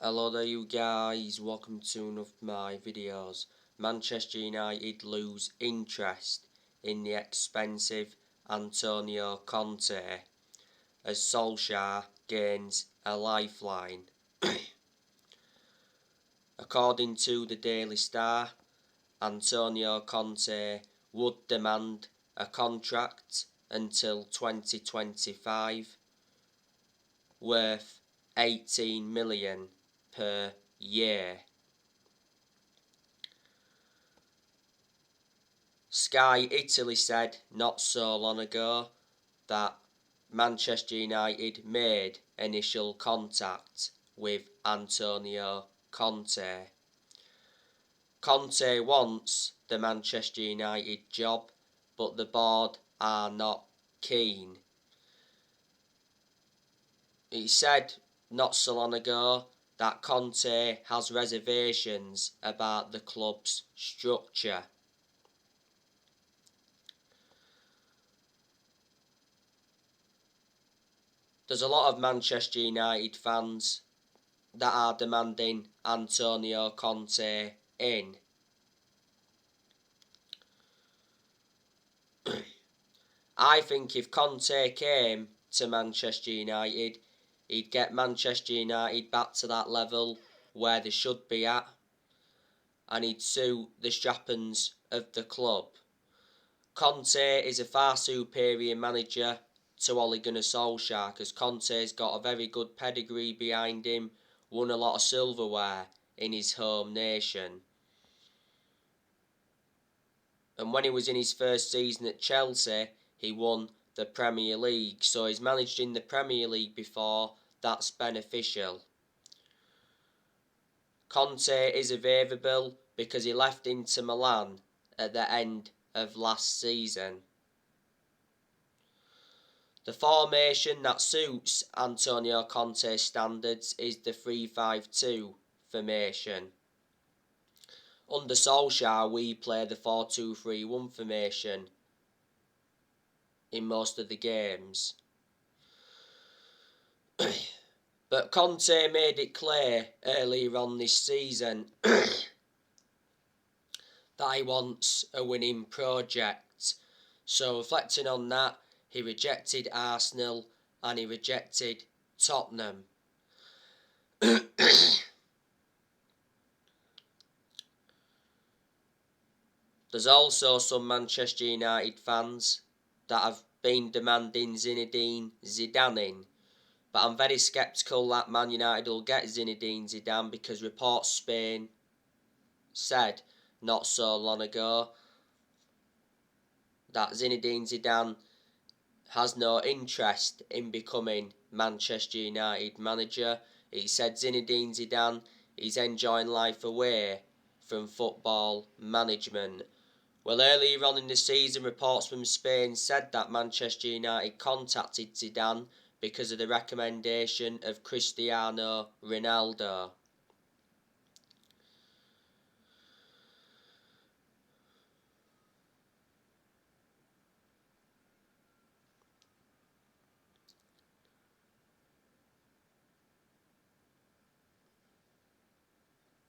Hello there you guys, welcome to one of my videos. Manchester United lose interest in the expensive Antonio Conte as Solskjaer gains a lifeline. According to the Daily Star, Antonio Conte would demand a contract until 2025 worth 18 million per year. Sky Italy said not so long ago that Manchester United made initial contact with Antonio Conte. Conte wants the Manchester United job, but the board are not keen. He said not so long ago that Conte has reservations about the club's structure. There's a lot of Manchester United fans that are demanding Antonio Conte in. I think if Conte came to Manchester United, he'd get Manchester United back to that level where they should be at, and he'd suit the strappings of the club. Conte is a far superior manager to Ole Gunnar Solskjaer, because Conte's got a very good pedigree behind him, won a lot of silverware in his home nation. And when he was in his first season at Chelsea, he won the Premier League. So he's managed in the Premier League before, that's beneficial. Conte is available because he left Inter Milan at the end of last season. The formation that suits Antonio Conte's standards is the 3-5-2 formation. Under Solskjaer, we play the 4-2-3-1 formation in most of the games. But Conte made it clear earlier on this season that he wants a winning project. So reflecting on that, he rejected Arsenal and he rejected Tottenham. There's also some Manchester United fans that have been demanding Zinedine Zidane in. But I'm very sceptical that Man United will get Zinedine Zidane, because reports Spain said not so long ago that Zinedine Zidane has no interest in becoming Manchester United manager. He said Zinedine Zidane is enjoying life away from football management. Well, earlier on in the season, reports from Spain said that Manchester United contacted Zidane because of the recommendation of Cristiano Ronaldo.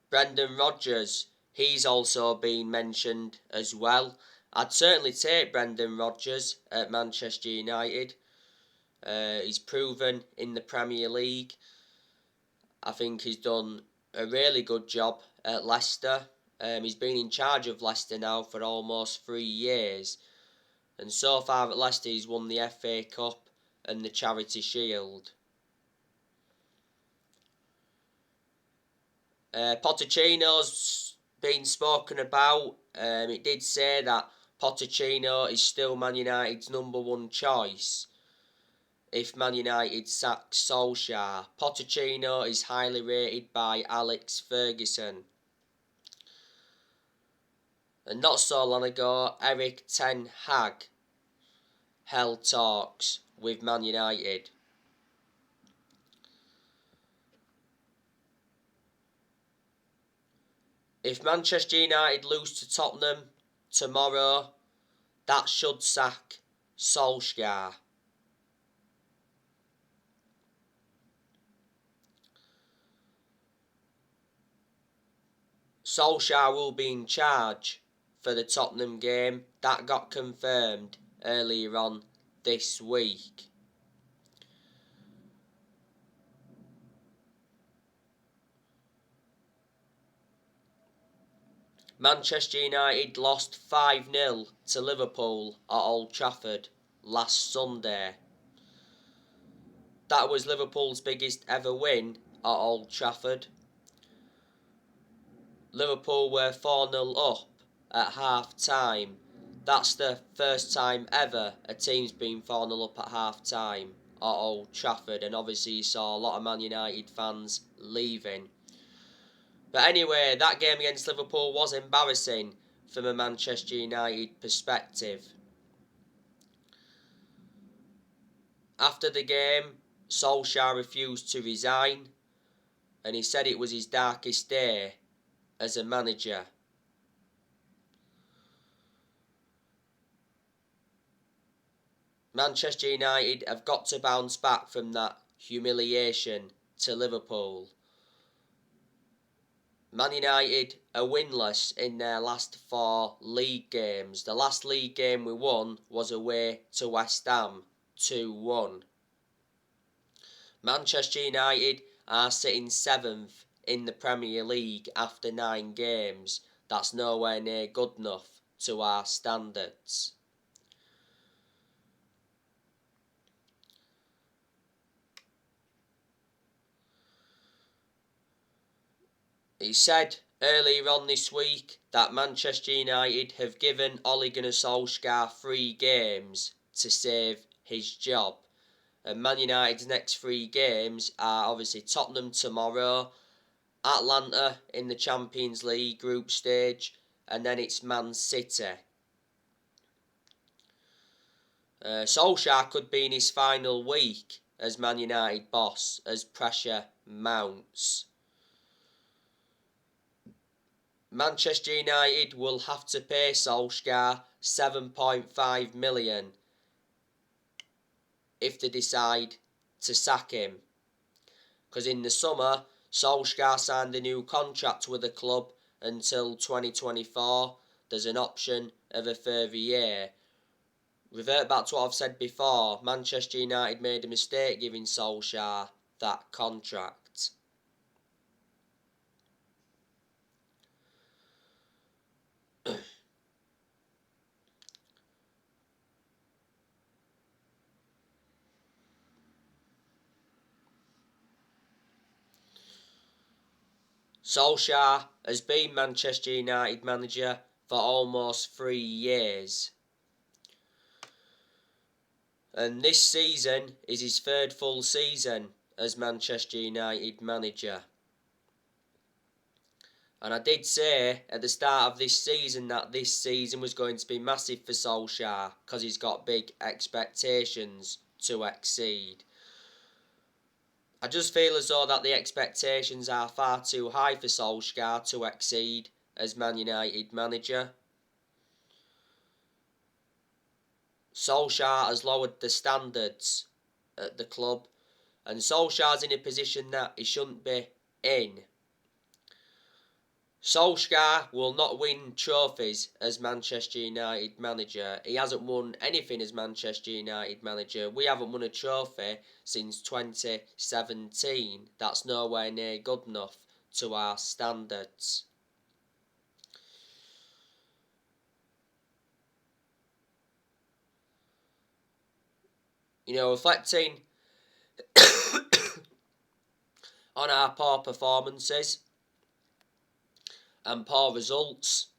Brendan Rodgers, he's also been mentioned as well. I'd certainly take Brendan Rodgers at Manchester United. He's proven in the Premier League. I think he's done a really good job at Leicester. He's been in charge of Leicester now for almost 3 years. And so far at Leicester, he's won the FA Cup and the Charity Shield. Pochettino's been spoken about. It did say that Pochettino is still Man United's #1 choice if Man United sacks Solskjaer. Pochettino is highly rated by Alex Ferguson. And not so long ago, Erik ten Hag held talks with Man United. If Manchester United lose to Tottenham tomorrow, that should sack Solskjaer. Solskjaer will be in charge for the Tottenham game. That got confirmed earlier on this week. Manchester United lost 5-0 to Liverpool at Old Trafford last Sunday. That was Liverpool's biggest ever win at Old Trafford. Liverpool were 4-0 up at half time. That's the first time ever a team's been 4-0 up at half time at Old Trafford, and obviously you saw a lot of Man United fans leaving. But anyway, that game against Liverpool was embarrassing from a Manchester United perspective. After the game, Solskjaer refused to resign, and he said it was his darkest day as a manager. Manchester United have got to bounce back from that humiliation to Liverpool. Man United are winless in their last 4 league games. The last league game we won was away to West Ham, 2-1. Manchester United are sitting 7th in the Premier League after 9 games. That's nowhere near good enough to our standards. He said earlier on this week that Manchester United have given Ole Gunnar Solskjaer 3 games to save his job. And Man United's next 3 games are obviously Tottenham tomorrow, Atlanta in the Champions League group stage, and then it's Man City. Solskjaer could be in his final week as Man United boss as pressure mounts. Manchester United will have to pay Solskjaer £7.5 million if they decide to sack him. Because in the summer, Solskjaer signed a new contract with the club until 2024. There's an option of a further year. Revert back to what I've said before, Manchester United made a mistake giving Solskjaer that contract. Solskjaer has been Manchester United manager for almost 3 years. And this season is his 3rd full season as Manchester United manager. And I did say at the start of this season that this season was going to be massive for Solskjaer because he's got big expectations to exceed. I just feel as though that the expectations are far too high for Solskjaer to exceed as Man United manager. Solskjaer has lowered the standards at the club, and Solskjaer's in a position that he shouldn't be in. Solskjaer will not win trophies as Manchester United manager. He hasn't won anything as Manchester United manager. We haven't won a trophy since 2017. That's nowhere near good enough to our standards. Reflecting on our poor performances and poor results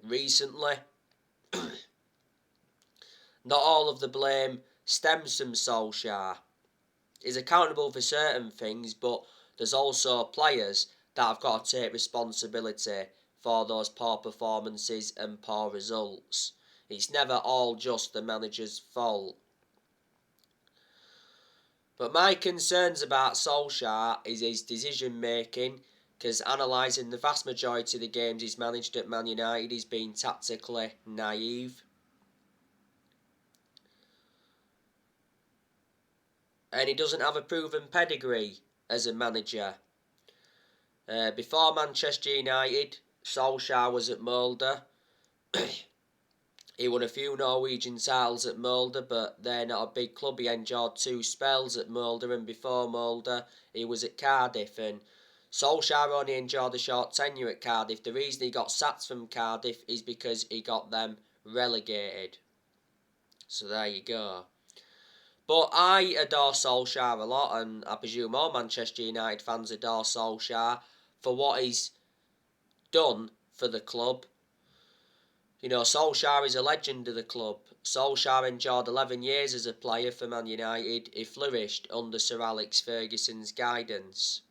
recently, not all of the blame stems from Solskjaer. He's accountable for certain things, but there's also players that have got to take responsibility for those poor performances and poor results. It's never all just the manager's fault. But my concerns about Solskjaer is his decision making, because analysing the vast majority of the games he's managed at Man United, he's been tactically naive. And he doesn't have a proven pedigree as a manager. Before Manchester United, Solskjaer was at Molde. He won a few Norwegian titles at Molde, but they're not a big club. He enjoyed 2 spells at Molde, and before Molde, he was at Cardiff. And Solskjaer only enjoyed a short tenure at Cardiff. The reason he got sacked from Cardiff is because he got them relegated. So there you go. But I adore Solskjaer a lot, and I presume all Manchester United fans adore Solskjaer for what he's done for the club. You know, Solskjaer is a legend of the club. Solskjaer enjoyed 11 years as a player for Man United. He flourished under Sir Alex Ferguson's guidance.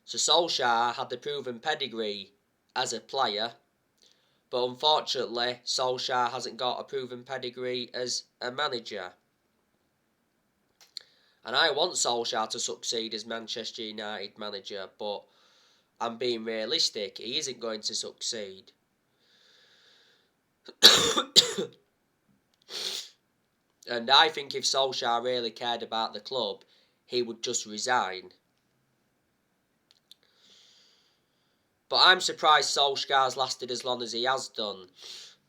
So Solskjaer had the proven pedigree as a player, but unfortunately Solskjaer hasn't got a proven pedigree as a manager. And I want Solskjaer to succeed as Manchester United manager, but I'm being realistic, he isn't going to succeed. And I think if Solskjaer really cared about the club, he would just resign. But I'm surprised Solskjaer's lasted as long as he has done.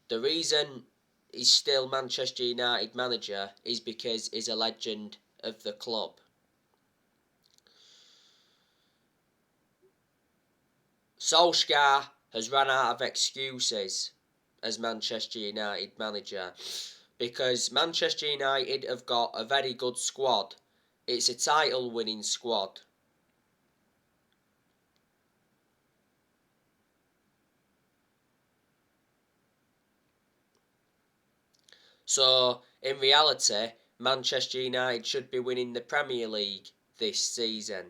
The reason he's still Manchester United manager is because he's a legend of the club. Solskjaer has run out of excuses as Manchester United manager, because Manchester United have got a very good squad. It's a title winning squad. So in reality, Manchester United should be winning the Premier League this season.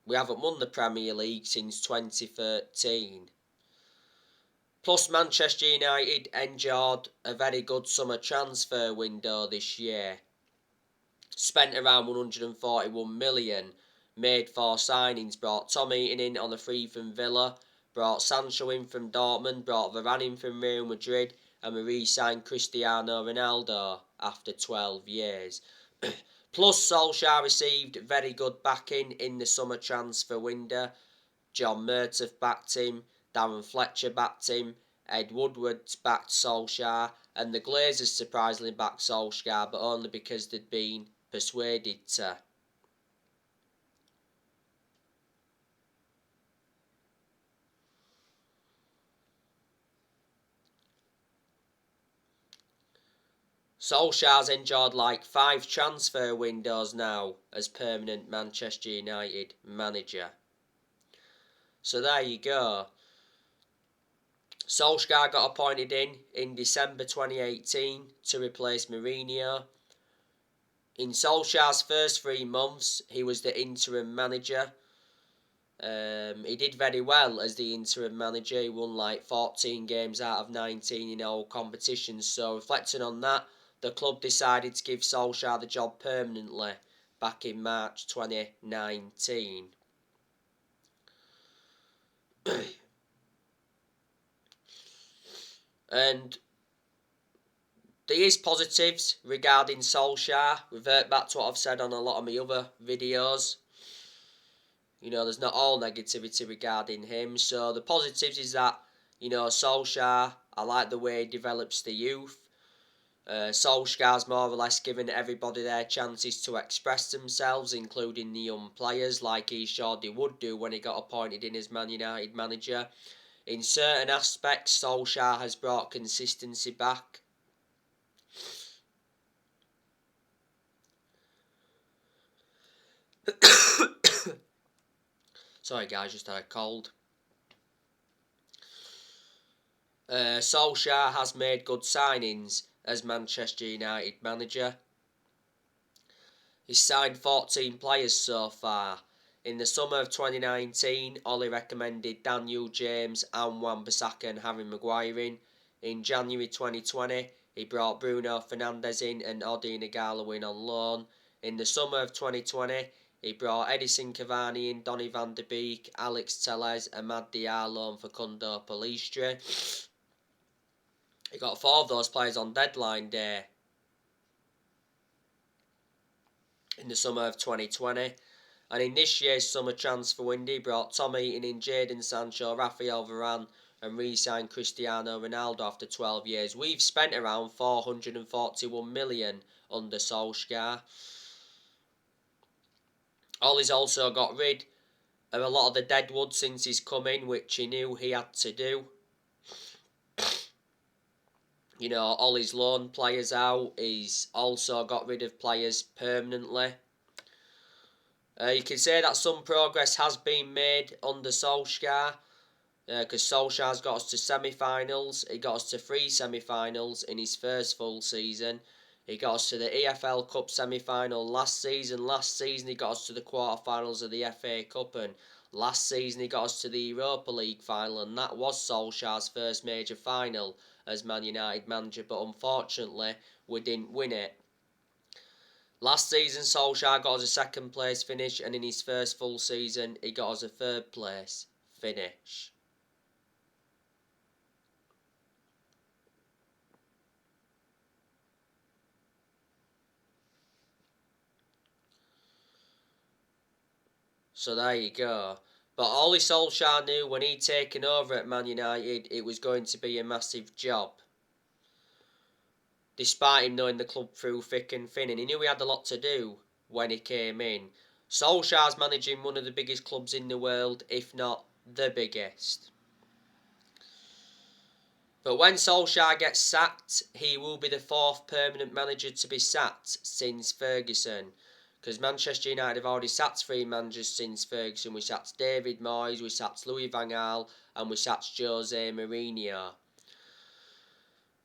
We haven't won the Premier League since 2013. Plus, Manchester United enjoyed a very good summer transfer window this year. Spent around 141 million, made 4 signings, brought Tom Heaton in on a free from Villa, brought Sancho in from Dortmund, brought Varane in from Real Madrid, and we re-signed Cristiano Ronaldo after 12 years. Plus, Solskjaer received very good backing in the summer transfer window. John Murtough backed him, Darren Fletcher backed him, Ed Woodward backed Solskjaer, and the Glazers surprisingly backed Solskjaer, but only because they'd been persuaded to. Solskjaer's enjoyed like 5 transfer windows now as permanent Manchester United manager. So there you go. Solskjaer got appointed in December 2018 to replace Mourinho. In Solskjaer's first 3 months, he was the interim manager. He did very well as the interim manager. He won like 14 games out of 19 in all competitions. So reflecting on that, the club decided to give Solskjaer the job permanently back in March 2019. And there is positives regarding Solskjaer. Revert back to what I've said on a lot of my other videos. You know, there's not all negativity regarding him. So the positives is that, you know, Solskjaer, I like the way he develops the youth. Solskjaer's more or less given everybody their chances to express themselves, including the young players, like he showed he would do when he got appointed in as Man United manager. In certain aspects, Solskjaer has brought consistency back. Sorry guys, just had a cold. Solskjaer has made good signings as Manchester United manager. He's signed 14 players so far. In the summer of 2019, Ole recommended Daniel James and Wan-Bissaka and Harry Maguire in. In January 2020, he brought Bruno Fernandes in and Odion Ighalo in on loan. In the summer of 2020, he brought Edison Cavani in, Donny van de Beek, Alex Telles, Amad Diallo and Facundo Pellistri. He got 4 of those players on deadline day in the summer of 2020. And in this year's summer transfer window, he brought Tom Heaton in, Jadon Sancho, Rafael Varane, and re-signed Cristiano Ronaldo after 12 years. We've spent around 441 million under Solskjaer. Ole's also got rid of a lot of the deadwood since he's come in, which he knew he had to do. You know, Ole's loaned players out. He's also got rid of players permanently. You can say that some progress has been made under Solskjaer, because Solskjaer's got us to semi-finals. He got us to 3 semi-finals in his first full season. He got us to the EFL Cup semi-final last season. Last season he got us to the quarter-finals of the FA Cup, and last season he got us to the Europa League final, and that was Solskjaer's first major final as Man United manager, but unfortunately we didn't win it. Last season Solskjaer got us a second place finish, and in his first full season he got us a third place finish. So there you go. But Ole Solskjaer knew when he'd taken over at Man United it was going to be a massive job. Despite him knowing the club through thick and thin, and he knew he had a lot to do when he came in. Solskjaer's managing one of the biggest clubs in the world, if not the biggest. But when Solskjaer gets sacked, he will be the 4th permanent manager to be sacked since Ferguson. Because Manchester United have already sacked 3 managers since Ferguson. We sacked David Moyes, we sacked Louis van Gaal, and we sacked Jose Mourinho.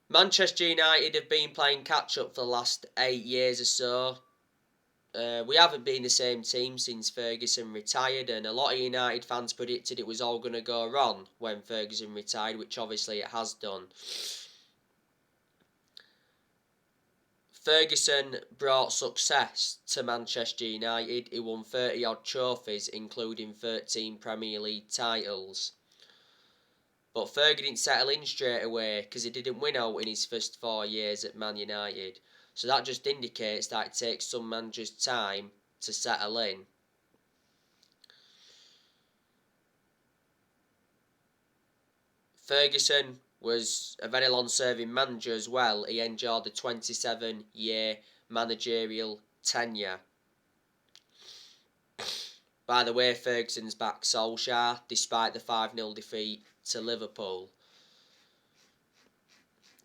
Manchester United have been playing catch-up for the last 8 years or so. We haven't been the same team since Ferguson retired, and a lot of United fans predicted it was all going to go wrong when Ferguson retired, which obviously it has done. Ferguson brought success to Manchester United. He won 30 odd trophies, including 13 Premier League titles. But Fergie didn't settle in straight away because he didn't win out in his first 4 years at Man United. So that just indicates that it takes some managers time to settle in. Ferguson was a very long-serving manager as well. He enjoyed a 27-year managerial tenure. By the way, Ferguson's back Solskjaer, despite the 5-0 defeat to Liverpool.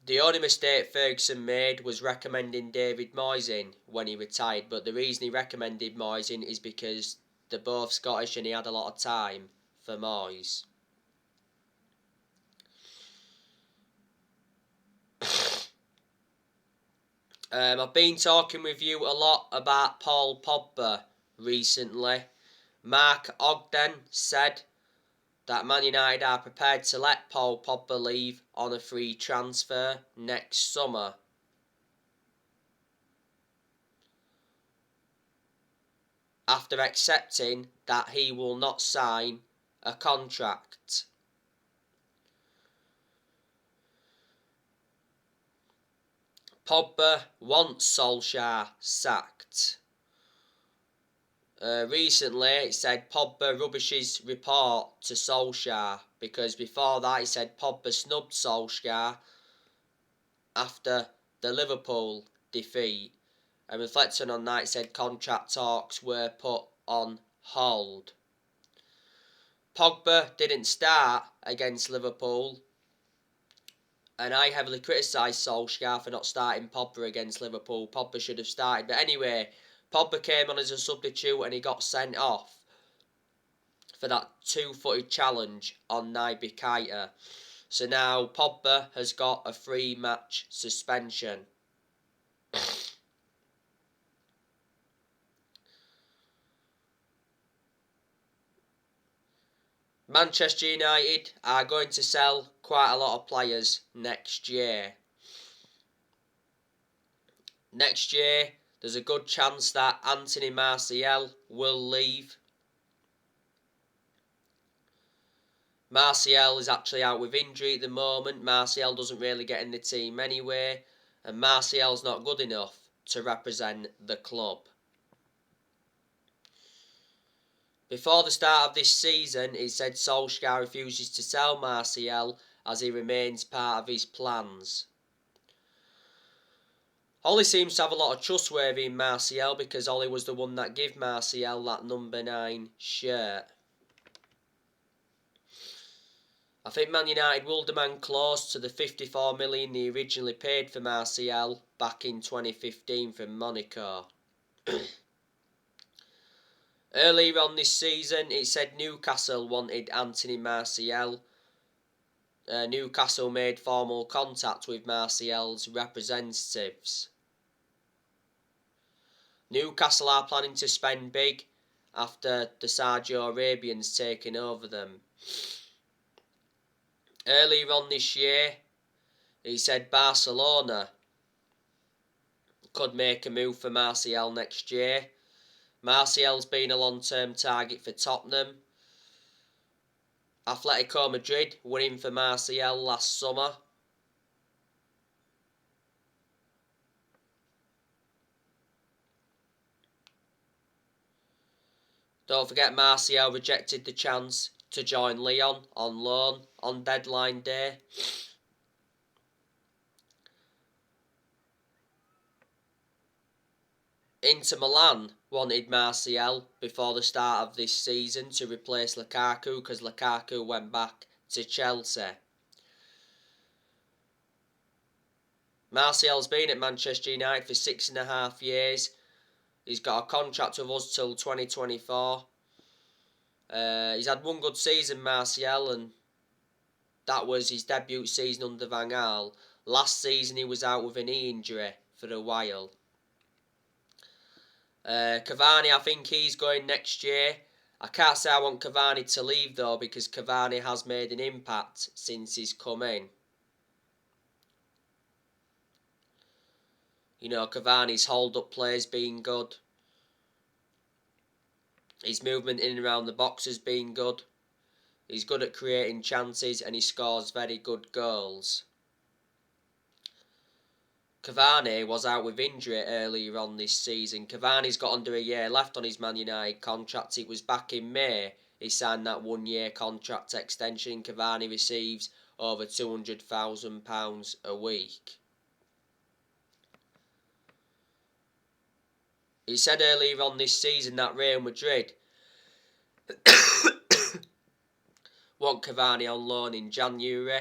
The only mistake Ferguson made was recommending David Moyes in when he retired, but the reason he recommended Moyes in is because they're both Scottish and he had a lot of time for Moyes. I've been talking with you a lot about Paul Pogba recently. Mark Ogden said that Man United are prepared to let Paul Pogba leave on a free transfer next summer. After accepting that he will not sign a contract. Pogba wants Solskjaer sacked. Recently, it said Pogba rubbishes report to Solskjaer, because before that, it said Pogba snubbed Solskjaer after the Liverpool defeat. And reflecting on that, it said contract talks were put on hold. Pogba didn't start against Liverpool, and I heavily criticised Solskjaer for not starting Pogba against Liverpool. Pogba should have started. But anyway, Pogba came on as a substitute and he got sent off for that 2-footed challenge on Naby Keita. So now Pogba has got a 3-match suspension. Manchester United are going to sell quite a lot of players next year. Next year, there's a good chance that Anthony Martial will leave. Martial is actually out with injury at the moment. Martial doesn't really get in the team anyway, and Martial's not good enough to represent the club. Before the start of this season, it said Solskjaer refuses to sell Martial as he remains part of his plans. Ole seems to have a lot of trustworthy in Martial because Ole was the one that gave Martial that number 9 shirt. I think Man United will demand close to the 54 million they originally paid for Martial back in 2015 from Monaco. Earlier on this season, it said Newcastle wanted Anthony Martial. Newcastle made formal contact with Martial's representatives. Newcastle are planning to spend big after the Saudi Arabians taking over them. Earlier on this year, he said Barcelona could make a move for Martial next year. Martial's been a long-term target for Tottenham. Atletico Madrid were in for Martial last summer. Don't forget Martial rejected the chance to join Lyon on loan on deadline day. Inter Milan wanted Martial before the start of this season to replace Lukaku because Lukaku went back to Chelsea. Martial's been at Manchester United for 6.5 years. He's got a contract with us till 2024. He's had one good season, Martial, and that was his debut season under Van Gaal. Last season he was out with a knee injury for a while. Cavani, I think he's going next year. I can't say I want Cavani to leave though because Cavani has made an impact since he's come in. You know, Cavani's hold-up play's been good. His movement in and around the box has been good. He's good at creating chances and he scores very good goals. Cavani was out with injury earlier on this season. Cavani's got under a year left on his Man United contract. It was back in May he signed that 1-year contract extension. Cavani receives over £200,000 a week. He said earlier on this season that Real Madrid want Cavani on loan in January.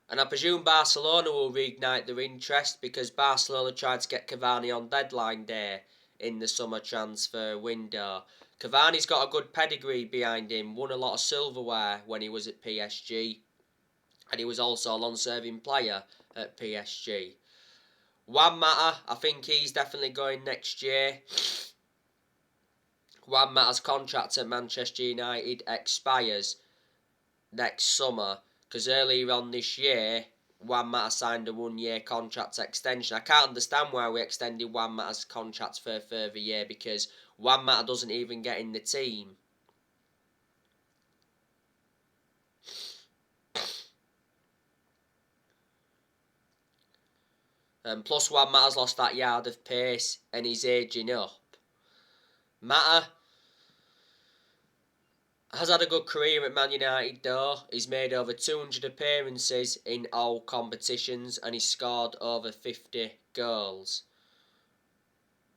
And I presume Barcelona will reignite their interest because Barcelona tried to get Cavani on deadline day in the summer transfer window. Cavani's got a good pedigree behind him, won a lot of silverware when he was at PSG. And he was also a long-serving player at PSG. Juan Mata, I think he's definitely going next year. Juan Mata's contract at Manchester United expires next summer because earlier on this year Juan Mata signed a 1-year contract extension. I can't understand why we extended Juan Mata's contract for a further year because Juan Mata doesn't even get in the team. Plus Juan Mata's lost that yard of pace and he's ageing up. Mata has had a good career at Man United though. He's made over 200 appearances in all competitions and he's scored over 50 goals.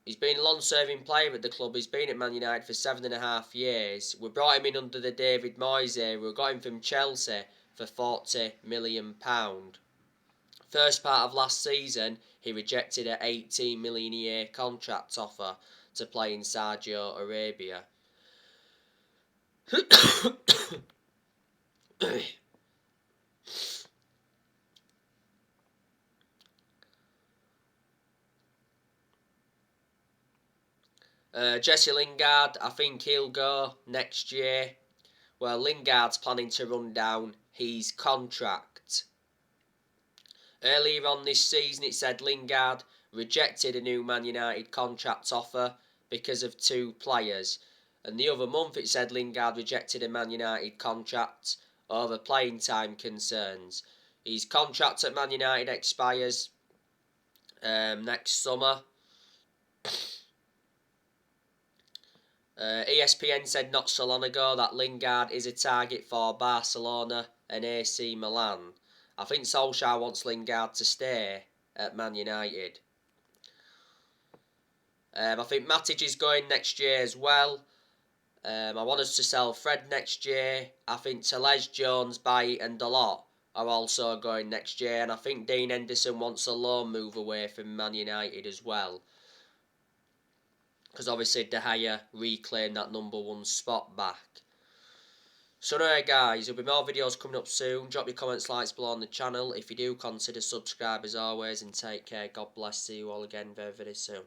He's been a long-serving player at the club. He's been at Man United for 7.5 years. We brought him in under the David Moyes era. We got him from Chelsea for £40 million. First part of last season, he rejected an 18 million a year contract offer to play in Saudi Arabia. Jesse Lingard, I think he'll go next year. Well, Lingard's planning to run down his contract. Earlier on this season, it said Lingard rejected a new Man United contract offer because of 2 players. And the other month, it said Lingard rejected a Man United contract over playing time concerns. His contract at Man United expires next summer. ESPN said not so long ago that Lingard is a target for Barcelona and AC Milan. I think Solskjaer wants Lingard to stay at Man United. I think Matic is going next year as well. I want us to sell Fred next year. I think Tellez, Jones, Bailly and Dalot are also going next year. And I think Dean Henderson wants a loan move away from Man United as well. Because obviously De Gea reclaimed that #1 spot back. So anyway guys, there'll be more videos coming up soon. Drop your comments, likes below on the channel. If you do, consider subscribe as always, and take care. God bless. See you all again very, very soon.